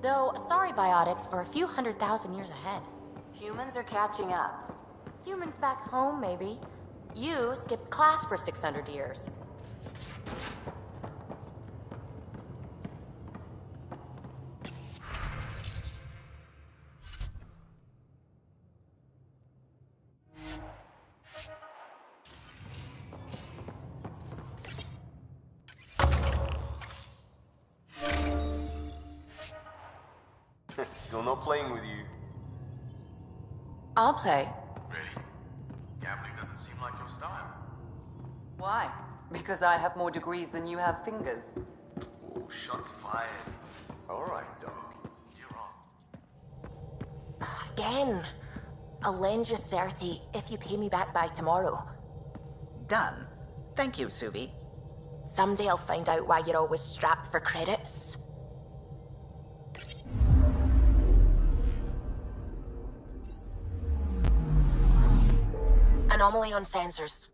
Though, sorry biotics are a few 100,000 years ahead. Humans are catching up. Humans back home, maybe. You skipped class for 600 years. Still not playing with you. I'll play. Really? Gambling doesn't seem like your style. Why? Because I have more degrees than you have fingers. Oh, shots fired. Alright, dog. You're on. Again. I'll lend you 30 if you pay me back by tomorrow. Done. Thank you, Subi. Someday I'll find out why you're always strapped for credits. Anomaly on sensors.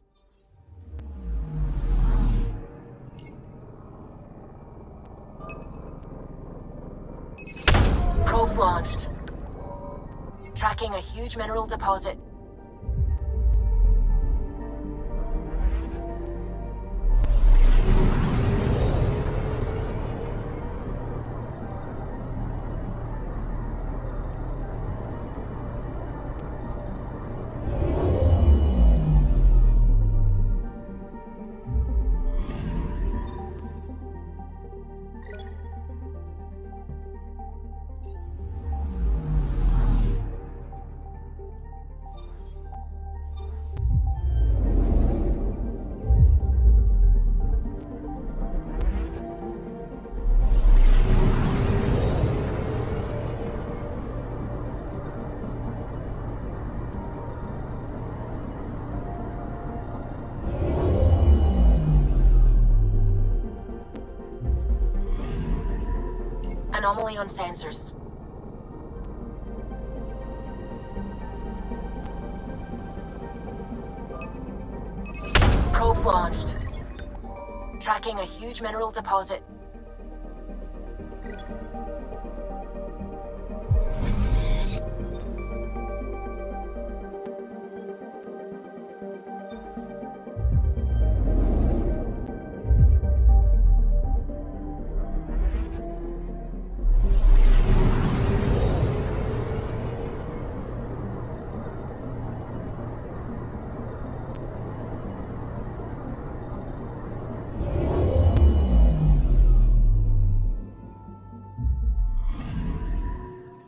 Probes launched. Tracking a huge mineral deposit. Anomaly on sensors. Probes launched. Tracking a huge mineral deposit.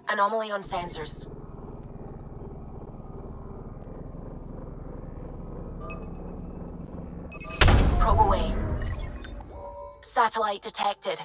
Anomaly on sensors. Probe away. Satellite detected.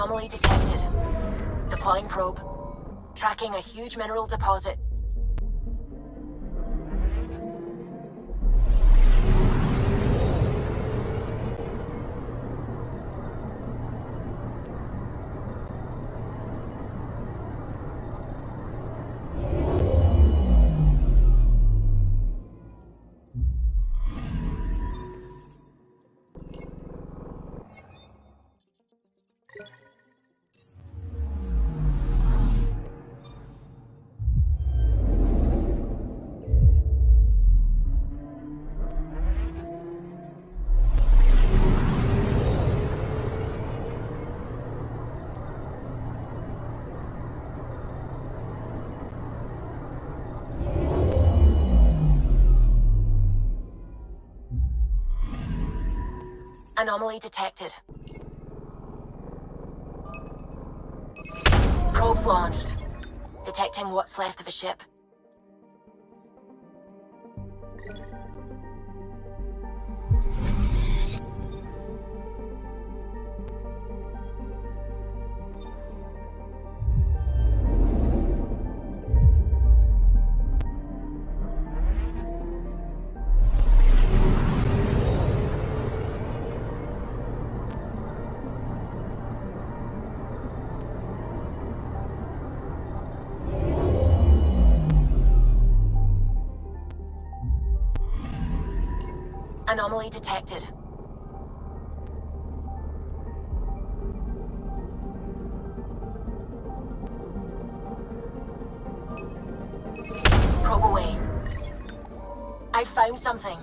Anomaly detected. Deploying probe. Tracking a huge mineral deposit. Anomaly detected. Probes launched. Detecting what's left of a ship. Anomaly detected. Probe away. I found something.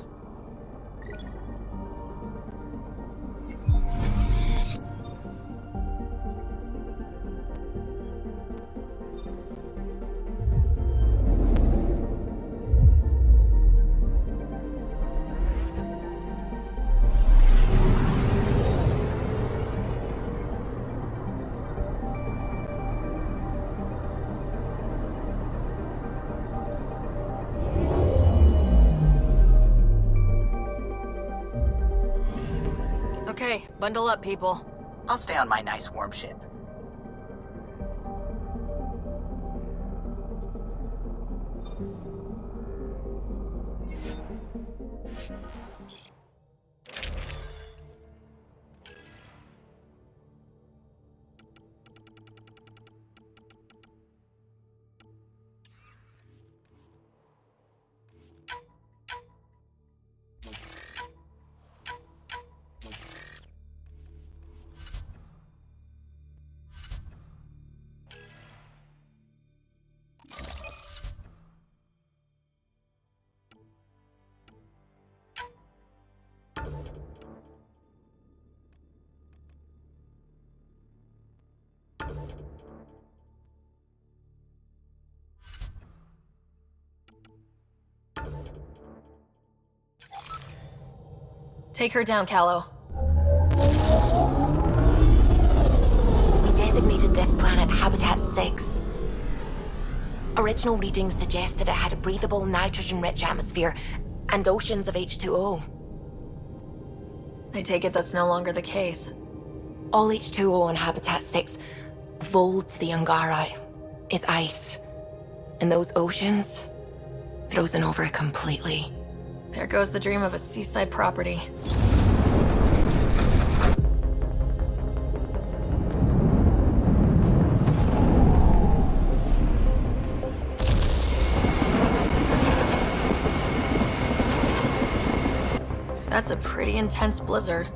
Okay, bundle up, people. I'll stay on my nice warm ship. Take her down, Callow. We designated this planet Habitat 6. Original readings suggest that it had a breathable, nitrogen-rich atmosphere and oceans of H2O. I take it that's no longer the case. All H2O on Habitat 6, Voeld to the Angara, is ice. And those oceans, frozen over completely. There goes the dream of a seaside property. That's a pretty intense blizzard.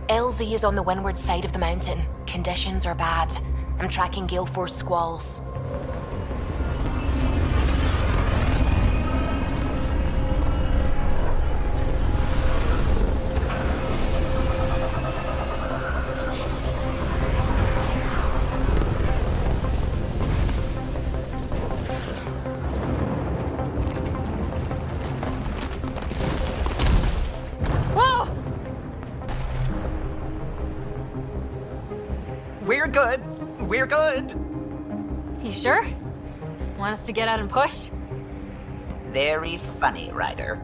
LZ is on the windward side of the mountain. Conditions are bad. I'm tracking gale force squalls. Whoa! We're good. We're good. You sure? Want us to get out and push? Very funny, Ryder.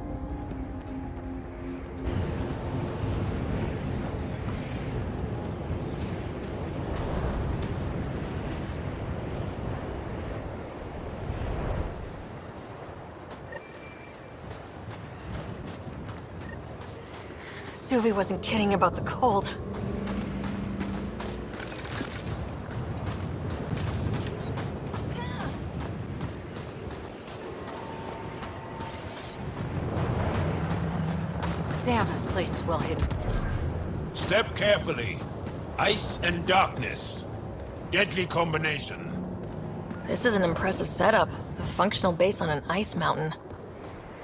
Suvi wasn't kidding about the cold. Damn, this place is well hidden. Step carefully. Ice and darkness. Deadly combination. This is an impressive setup. A functional base on an ice mountain.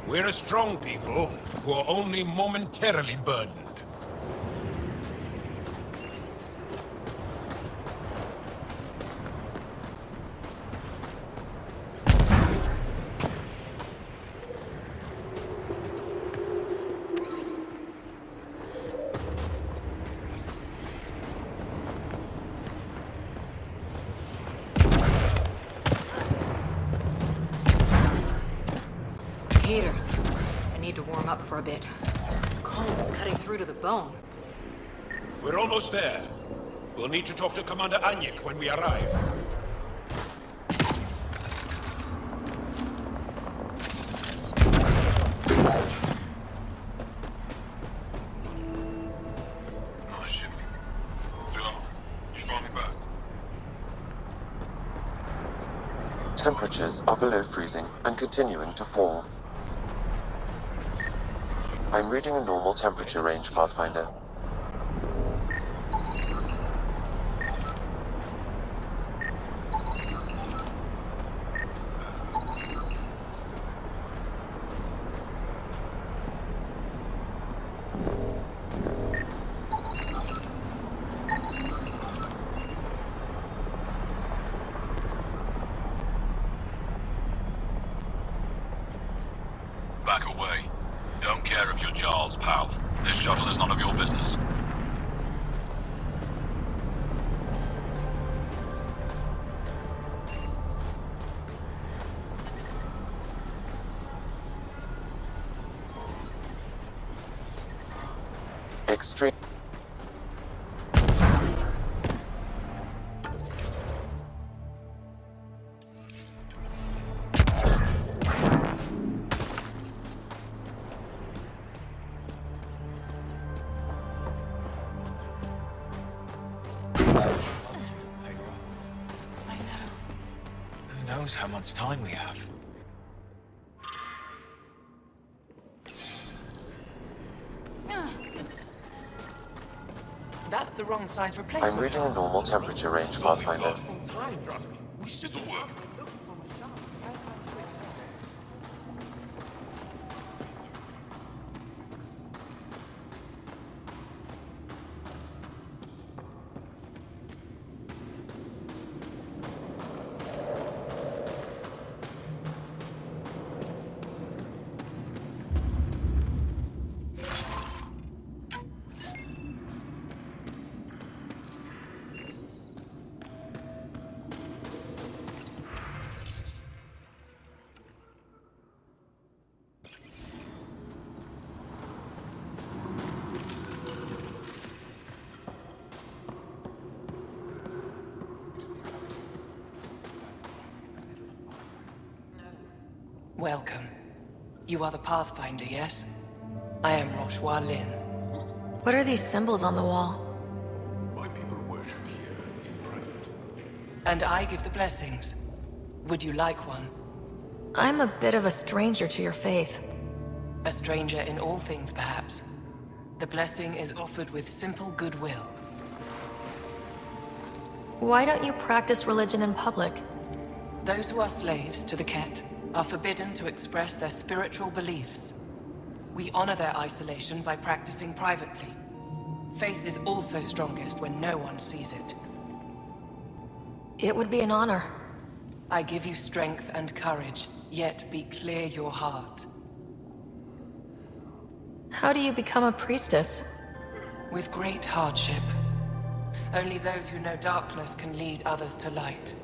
We're a strong people who are only momentarily burdened. Heaters. I need to warm up for a bit. This cold is cutting through to the bone. We're almost there. We'll need to talk to Commander Anyek when we arrive. Nice ship. Dylan, you finally back? Temperatures are below freezing and continuing to fall. I'm reading a normal temperature range, Pathfinder. Back away. Don't care if you're Charles, pal. This shuttle is none of your business. Extreme. Who knows how much time we have? That's the wrong size replacement. I'm reading a normal temperature range, Pathfinder. This'll work. Welcome. You are the Pathfinder, yes? I am Roshua Lin. What are these symbols on the wall? My people worship here in private. And I give the blessings. Would you like one? I'm a bit of a stranger to your faith. A stranger in all things, perhaps. The blessing is offered with simple goodwill. Why don't you practice religion in public? Those who are slaves to the Ket are forbidden to express their spiritual beliefs. We honor their isolation by practicing privately. Faith is also strongest when no one sees it. It would be an honor. I give you strength and courage, yet be clear your heart. How do you become a priestess? With great hardship. Only those who know darkness can lead others to light.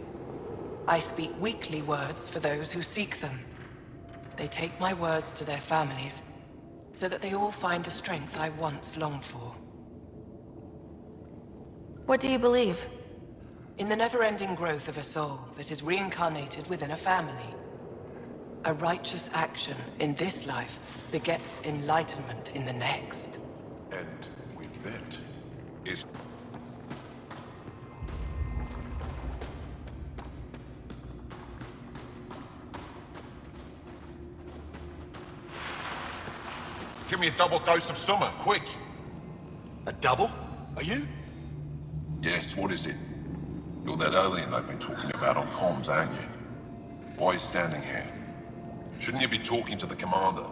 I speak weekly words for those who seek them. They take my words to their families, so that they all find the strength I once longed for. What do you believe? In the never-ending growth of a soul that is reincarnated within a family. A righteous action in this life begets enlightenment in the next. And with that is... Give me a double dose of summer, quick! A double? Are you? Yes, what is it? You're that alien they've been talking about on comms, aren't you? Why are you standing here? Shouldn't you be talking to the commander?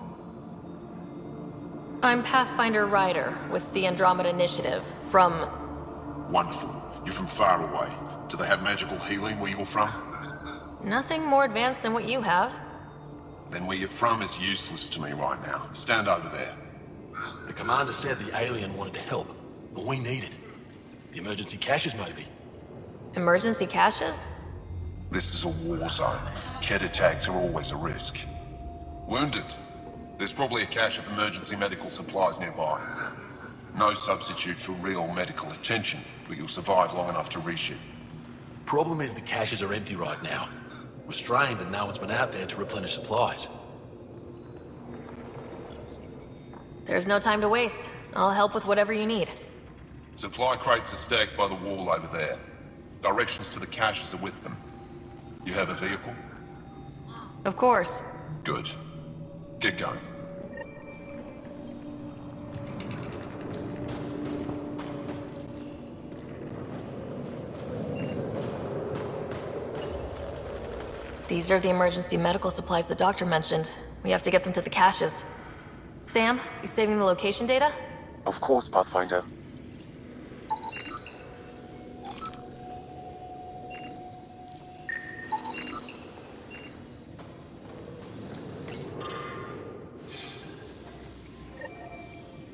I'm Pathfinder Ryder with the Andromeda Initiative from... Wonderful. You're from far away. Do they have magical healing where you're from? Nothing more advanced than what you have. Then where you're from is useless to me right now. Stand over there. The commander said the alien wanted to help, but we need it. The emergency caches, maybe. Emergency caches? This is a war zone. Kett attacks are always a risk. Wounded? There's probably a cache of emergency medical supplies nearby. No substitute for real medical attention, but you'll survive long enough to reship. Problem is the caches are empty right now. We're strained and no one's been out there to replenish supplies. There's no time to waste. I'll help with whatever you need. Supply crates are stacked by the wall over there. Directions to the caches are with them. You have a vehicle? Of course. Good. Get going. These are the emergency medical supplies the doctor mentioned. We have to get them to the caches. Sam, you saving the location data? Of course, Pathfinder.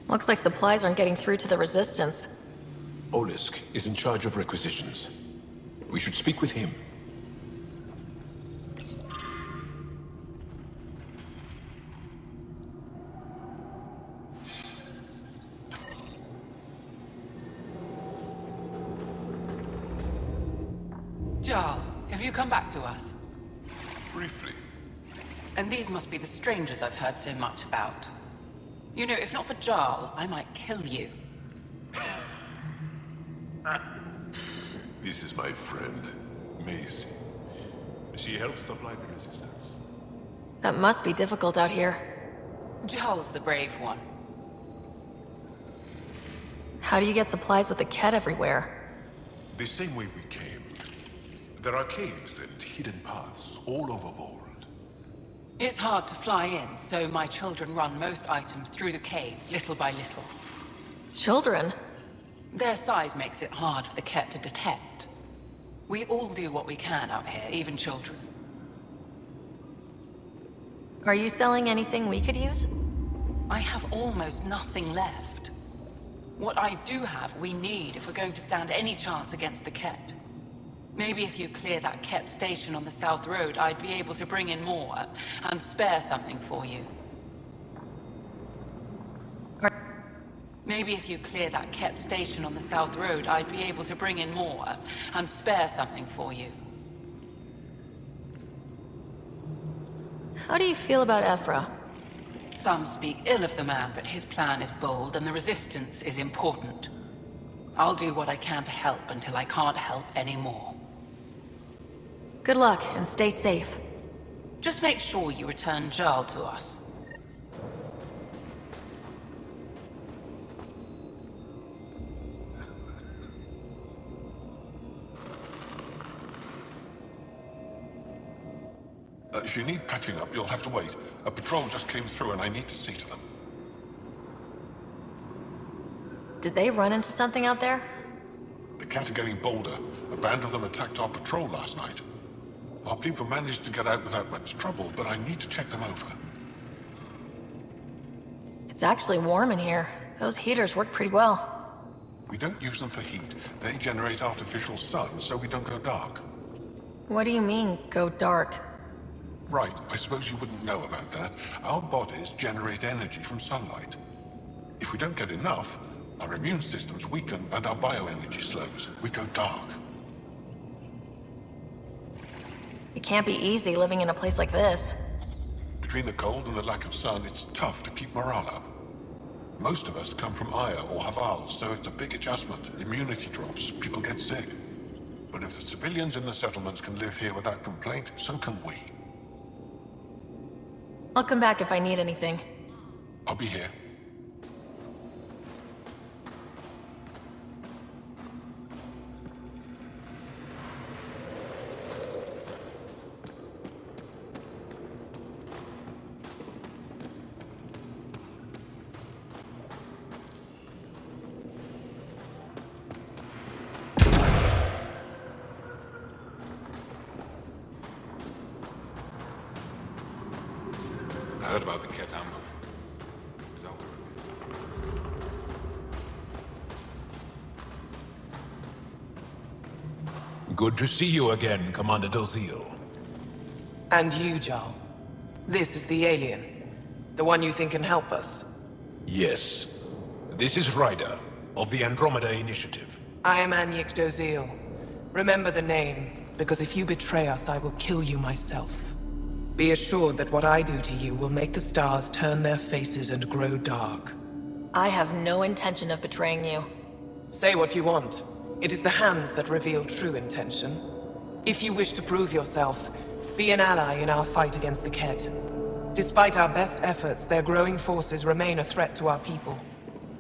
Looks like supplies aren't getting through to the Resistance. Olisk is in charge of requisitions. We should speak with him. Jarl, have you come back to us? Briefly. And these must be the strangers I've heard so much about. You know, if not for Jarl, I might kill you. This is my friend, Maisie. She helps supply the resistance. That must be difficult out here. Jarl's the brave one. How do you get supplies with the Kett everywhere? The same way we came. There are caves and hidden paths all over Voeld. It's hard to fly in, so my children run most items through the caves, little by little. Children? Their size makes it hard for the Kett to detect. We all do what we can out here, even children. Are you selling anything we could use? I have almost nothing left. What I do have, we need if we're going to stand any chance against the Kett. Maybe if you clear that Kett station on the South Road, I'd be able to bring in more and spare something for you. Maybe if you clear that Kett station on the South Road, I'd be able to bring in more and spare something for you. How do you feel about Ephra? Some speak ill of the man, but his plan is bold and the resistance is important. I'll do what I can to help until I can't help anymore. Good luck, and stay safe. Just make sure you return Jarl to us. If you need patching up, you'll have to wait. A patrol just came through and I need to see to them. Did they run into something out there? The Cat are getting bolder. A band of them attacked our patrol last night. Our people managed to get out without much trouble, but I need to check them over. It's actually warm in here. Those heaters work pretty well. We don't use them for heat. They generate artificial sun, so we don't go dark. What do you mean, go dark? Right, I suppose you wouldn't know about that. Our bodies generate energy from sunlight. If we don't get enough, our immune systems weaken and our bioenergy slows. We go dark. It can't be easy living in a place like this. Between the cold and the lack of sun, it's tough to keep morale up. Most of us come from Aya or Haval, so it's a big adjustment. Immunity drops, people get sick. But if the civilians in the settlements can live here without complaint, so can we. I'll come back if I need anything. I'll be here. I heard about the Ket ambush. Is that where it is? Good to see you again, Commander Dozil. And you, Jarl. This is the alien. The one you think can help us. Yes. This is Ryder, of the Andromeda Initiative. I am Anyik Dozil. Remember the name, because if you betray us, I will kill you myself. Be assured that what I do to you will make the stars turn their faces and grow dark. I have no intention of betraying you. Say what you want. It is the hands that reveal true intention. If you wish to prove yourself, be an ally in our fight against the Ket. Despite our best efforts, their growing forces remain a threat to our people.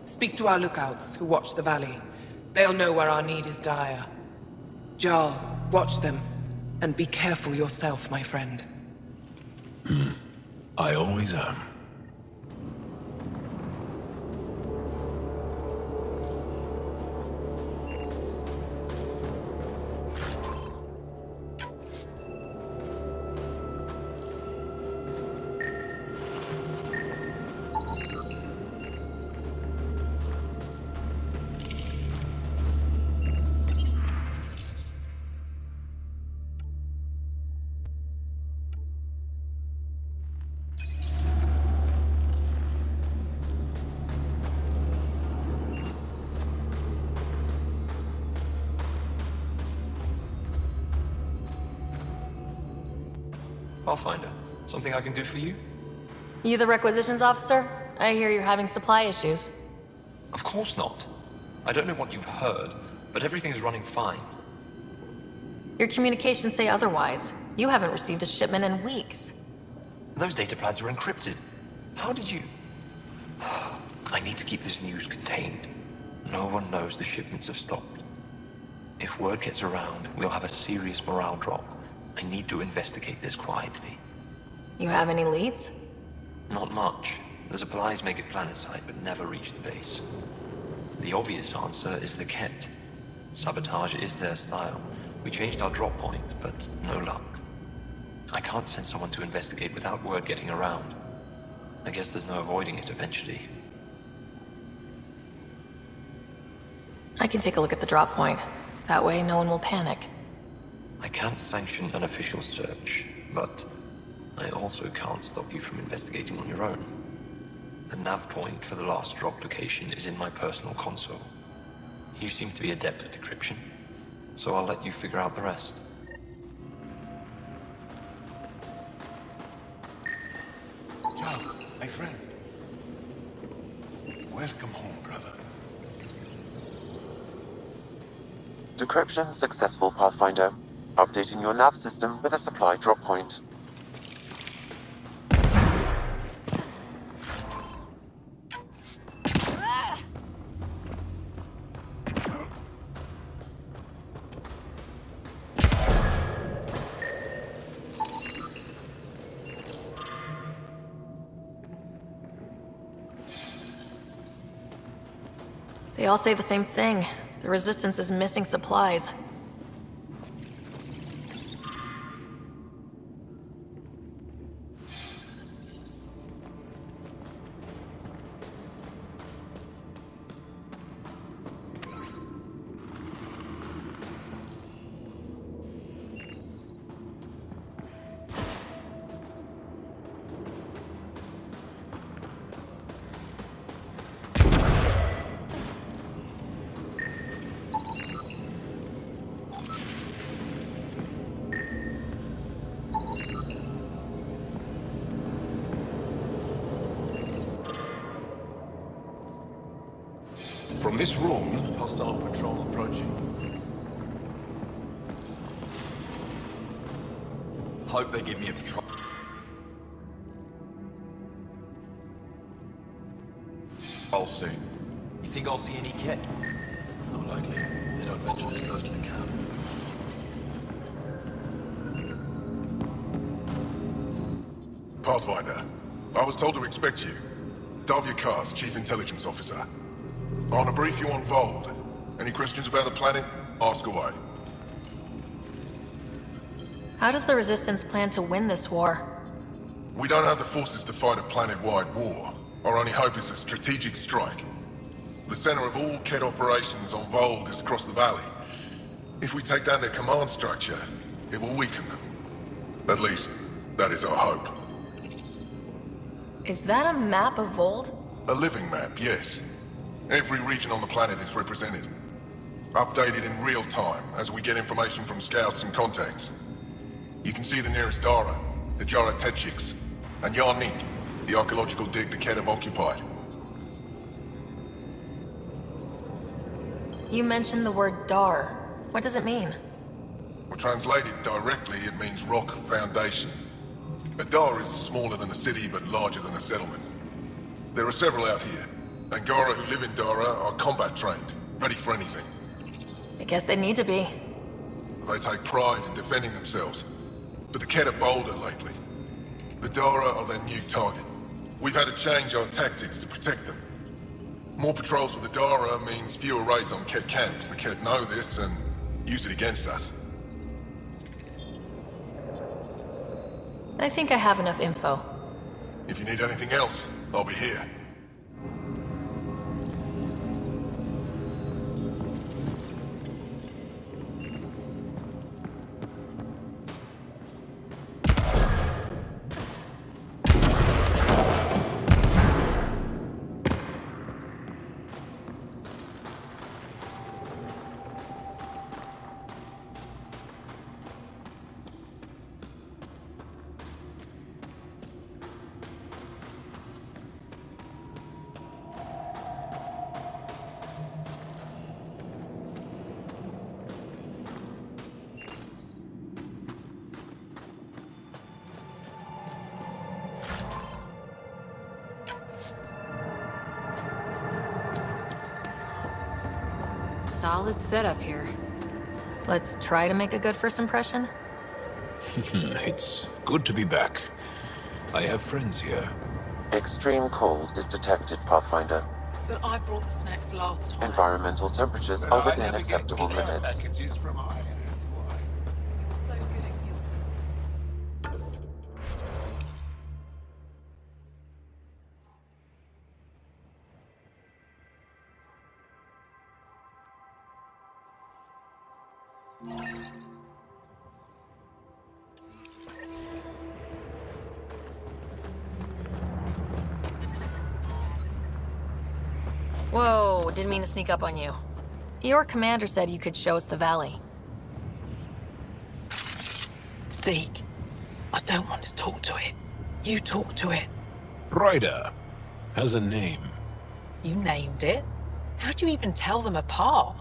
Speak to our lookouts, who watch the valley. They'll know where our need is dire. Jarl, watch them, and be careful yourself, my friend. I always am. Pathfinder, something I can do for you? You the requisitions officer? I hear you're having supply issues. Of course not. I don't know what you've heard, but everything is running fine. Your communications say otherwise. You haven't received a shipment in weeks. Those data pads are encrypted. How did you... I need to keep this news contained. No one knows the shipments have stopped. If word gets around, we'll have a serious morale drop. I need to investigate this quietly. You have any leads? Not much. The supplies make it planetside, but never reach the base. The obvious answer is the Ket. Sabotage is their style. We changed our drop point, but no luck. I can't send someone to investigate without word getting around. I guess there's no avoiding it eventually. I can take a look at the drop point. That way, no one will panic. I can't sanction an official search, but I also can't stop you from investigating on your own. The nav point for the last drop location is in my personal console. You seem to be adept at decryption, so I'll let you figure out the rest. Jarl, my friend. Welcome home, brother. Decryption successful, Pathfinder. Updating your nav system with a supply drop point. They all say the same thing. The Resistance is missing supplies. This room... Hostile patrol approaching. Hope they give me a patrol. I'll see. You think I'll see any cat? Not likely. They don't venture this close to the camp. Pathfinder, I was told to expect you. Davia Kars, Chief Intelligence Officer. I want to brief you on Voeld. Any questions about the planet? Ask away. How does the Resistance plan to win this war? We don't have the forces to fight a planet-wide war. Our only hope is a strategic strike. The center of all Kett operations on Voeld is across the valley. If we take down their command structure, it will weaken them. At least, that is our hope. Is that a map of Voeld? A living map, yes. Every region on the planet is represented. Updated in real time as we get information from scouts and contacts. You can see the nearest Dara, the Jara Tetchiks, and Yarnik, the archaeological dig the Kett have occupied. You mentioned the word Dar. What does it mean? Well, translated directly, it means rock foundation. A Dar is smaller than a city, but larger than a settlement. There are several out here. Angara who live in Dara are combat trained, ready for anything. I guess they need to be. They take pride in defending themselves. But the Kett are bolder lately. The Dara are their new target. We've had to change our tactics to protect them. More patrols with the Dara means fewer raids on Kett camps. The Kett know this and use it against us. I think I have enough info. If you need anything else, I'll be here. Solid setup here. Let's try to make a good first impression. It's good to be back. I have friends here. Extreme cold is detected, Pathfinder. But I brought the snacks last time. Environmental temperatures are within acceptable limits. Whoa, didn't mean to sneak up on you. Your commander said you could show us the valley. Zeke, I don't want to talk to it. You talk to it. Ryder has a name. You named it. How do you even tell them apart?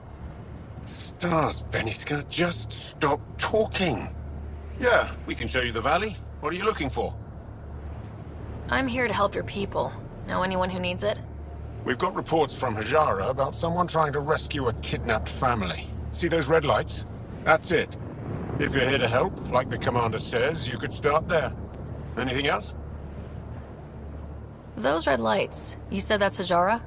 Stars, Beniska, just stop talking. Yeah, we can show you the valley. What are you looking for? I'm here to help your people. Know anyone who needs it? We've got reports from Hajara about someone trying to rescue a kidnapped family. See those red lights? That's it. If you're here to help, like the commander says, you could start there. Anything else? Those red lights, you said that's Hajara?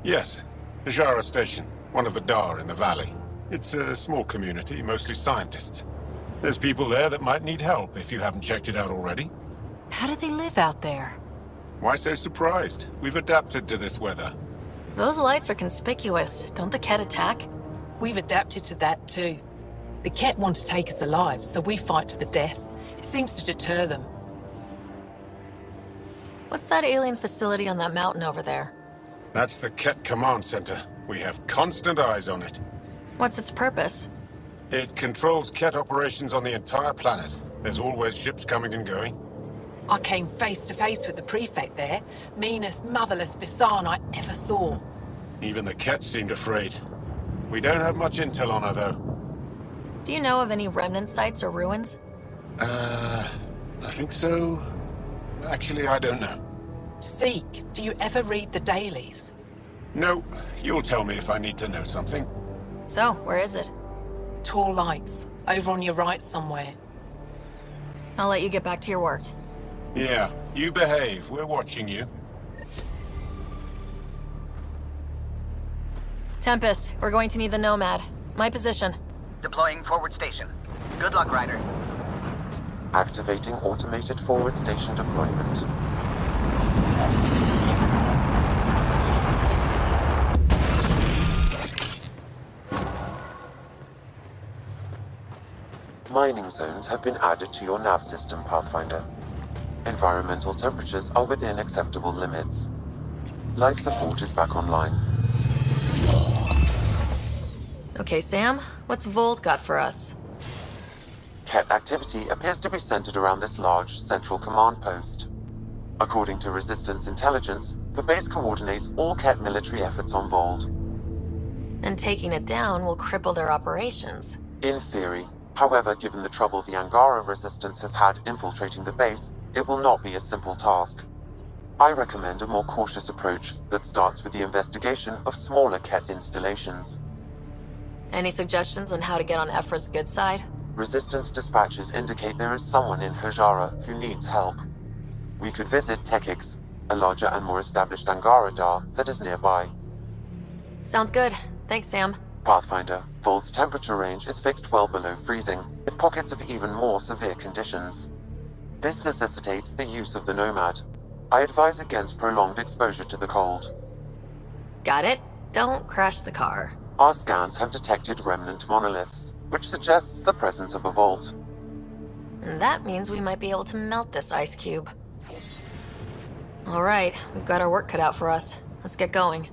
Yes. Hajara Station, one of the Dar in the valley. It's a small community, mostly scientists. There's people there that might need help if you haven't checked it out already. How do they live out there? Why so surprised? We've adapted to this weather. Those lights are conspicuous. Don't the Kett attack? We've adapted to that too. The Kett want to take us alive, so we fight to the death. It seems to deter them. What's that alien facility on that mountain over there? That's the Kett Command Center. We have constant eyes on it. What's its purpose? It controls Kett operations on the entire planet. There's always ships coming and going. I came face to face with the prefect there. Meanest, motherless Visan I ever saw. Even the Kett seemed afraid. We don't have much intel on her, though. Do you know of any remnant sites or ruins? I think so. Actually, I don't know. Zeke, do you ever read the dailies? No, you'll tell me if I need to know something. So, where is it? Tall lights, over on your right somewhere. I'll let you get back to your work. Yeah, you behave. We're watching you. Tempest, we're going to need the Nomad. My position. Deploying forward station. Good luck, Ryder. Activating automated forward station deployment. Mining zones have been added to your nav system, Pathfinder. Environmental temperatures are within acceptable limits. Life support is back online. Okay, Sam, what's Voeld got for us? Kett activity appears to be centered around this large central command post. According to Resistance intelligence, the base coordinates all Kett military efforts on Voeld. And taking it down will cripple their operations. In theory. However, given the trouble the Angara Resistance has had infiltrating the base, it will not be a simple task. I recommend a more cautious approach that starts with the investigation of smaller Kett installations. Any suggestions on how to get on Ephra's good side? Resistance dispatches indicate there is someone in Hajara who needs help. We could visit Tekix, a larger and more established Angara Dar that is nearby. Sounds good. Thanks, Sam. Pathfinder, Vold's temperature range is fixed well below freezing, with pockets of even more severe conditions. This necessitates the use of the Nomad. I advise against prolonged exposure to the cold. Got it. Don't crash the car. Our scans have detected remnant monoliths, which suggests the presence of a vault. And that means we might be able to melt this ice cube. All right, we've got our work cut out for us. Let's get going.